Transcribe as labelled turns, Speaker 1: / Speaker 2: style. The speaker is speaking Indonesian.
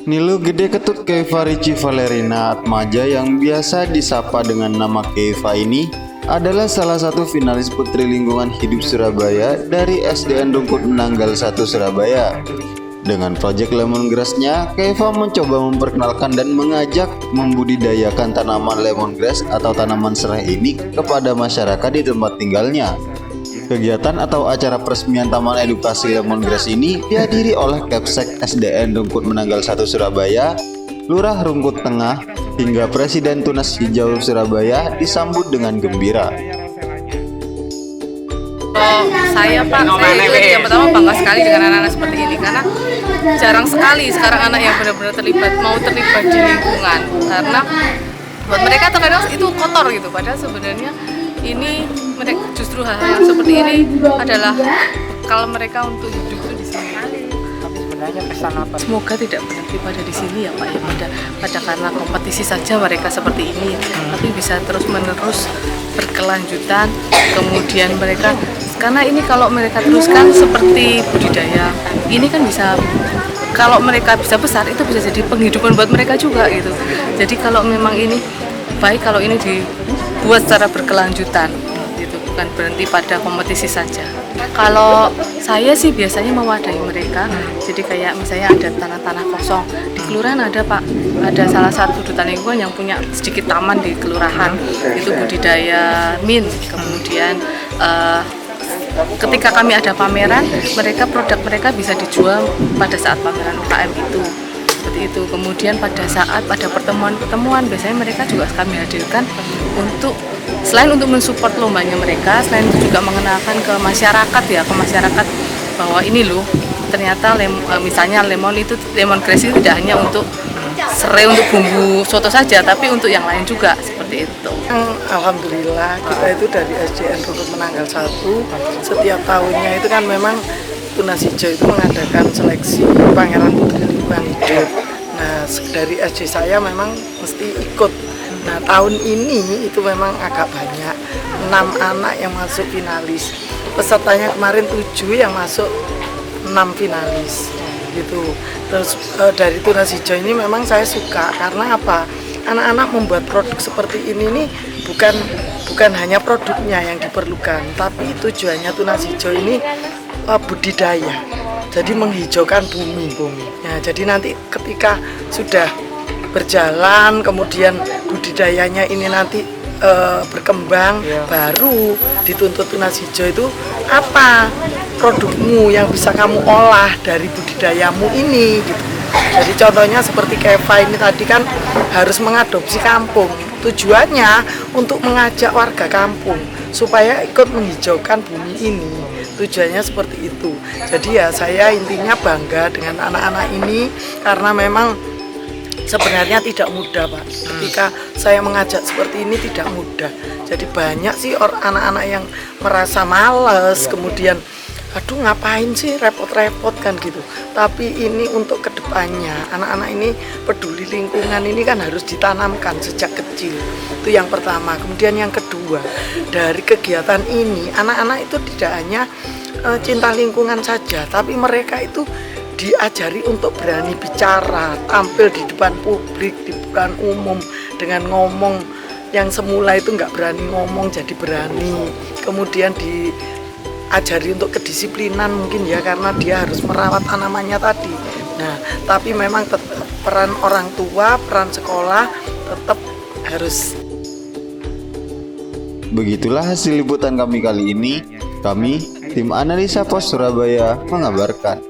Speaker 1: Nilu Gede Ketut Keiva Rici Valerina Atmaja yang biasa disapa dengan nama Keiva ini adalah salah satu finalis Putri Lingkungan Hidup Surabaya dari SDN Rungkut Menanggal 1 Surabaya. Dengan proyek lemongrass-nya, Keiva mencoba memperkenalkan dan mengajak membudidayakan tanaman lemongrass atau tanaman serai ini kepada masyarakat di tempat tinggalnya. Kegiatan atau acara peresmian Taman Edukasi Lemongrass ini dihadiri oleh Kapsek SDN Rungkut Menanggal 1 Surabaya, Lurah Rungkut Tengah, hingga Presiden Tunas Hijau Surabaya disambut dengan gembira.
Speaker 2: Saya yang pertama bangga sekali dengan anak-anak seperti ini karena jarang sekali sekarang anak yang benar-benar terlibat di lingkungan, karena buat mereka terkadang itu kotor gitu, padahal sebenarnya ini mereka justru hal yang seperti ini adalah kalau mereka untuk hidup di sini.
Speaker 3: Tapi sebenarnya pesan apa?
Speaker 2: Semoga tidak berhenti pada di sini ya Pak, ya pada karena kompetisi saja mereka seperti ini, tapi bisa terus-menerus berkelanjutan. Kemudian mereka, karena ini kalau mereka teruskan seperti budidaya, ini kan bisa, kalau mereka bisa besar itu bisa jadi penghidupan buat mereka juga gitu. Jadi kalau memang ini baik kalau ini dibuat secara berkelanjutan gitu, bukan berhenti pada kompetisi saja. Kalau saya sih biasanya mewadahi mereka, jadi kayak misalnya ada tanah-tanah kosong di kelurahan, ada Pak, ada salah satu duta lingkungan yang punya sedikit taman di kelurahan, itu budidaya mint. Kemudian ketika kami ada pameran, produk mereka bisa dijual pada saat pameran UKM itu. Seperti itu. Kemudian pada pertemuan-pertemuan biasanya mereka juga kami hadirkan untuk selain untuk mensupport lombanya mereka, selain itu juga mengenalkan ke masyarakat bahwa ini loh ternyata misalnya lemongrass itu tidak hanya untuk serai untuk bumbu soto saja, tapi untuk yang lain juga seperti itu.
Speaker 3: Alhamdulillah kita itu dari SDN Rungkut Menanggal 1 setiap tahunnya itu kan memang Tunas Hijau itu mengadakan seleksi Pangeran Putri Lingkungan Hidup. Nah dari SD saya memang mesti ikut. Nah tahun ini itu memang agak banyak, 6 anak yang masuk finalis. Pesertanya kemarin 7 yang masuk 6 finalis gitu. Terus dari Tunas Hijau ini memang saya suka karena apa? Anak-anak membuat produk seperti ini nih bukan hanya produknya yang diperlukan, tapi tujuannya Tunas Hijau ini budidaya. Jadi menghijaukan bumi. Ya, jadi nanti ketika sudah berjalan, kemudian budidayanya ini nanti berkembang, baru dituntut Tunas Hijau itu apa produkmu yang bisa kamu olah dari budidayamu ini gitu. Jadi contohnya seperti Keiva ini tadi kan harus mengadopsi kampung, tujuannya untuk mengajak warga kampung supaya ikut menghijaukan bumi ini, tujuannya seperti itu. Jadi ya saya intinya bangga dengan anak-anak ini karena memang sebenarnya tidak mudah Pak, ketika saya mengajak seperti ini tidak mudah. Jadi banyak sih anak-anak yang merasa males, kemudian aduh ngapain sih repot-repot kan gitu. Tapi ini untuk kedepannya, anak-anak ini peduli lingkungan ini kan harus ditanamkan sejak kecil. Itu yang pertama. Kemudian yang kedua, dari kegiatan ini anak-anak itu tidak hanya cinta lingkungan saja, tapi mereka itu diajari untuk berani bicara, tampil di depan publik, di depan umum dengan ngomong yang semula itu nggak berani ngomong jadi berani. Kemudian diajari untuk kedisiplinan mungkin ya, karena dia harus merawat tanamannya tadi. Nah, tapi memang tetap peran orang tua, peran sekolah tetap harus.
Speaker 1: Begitulah hasil liputan kami kali ini. Kami, tim analisa Pos Surabaya, mengabarkan.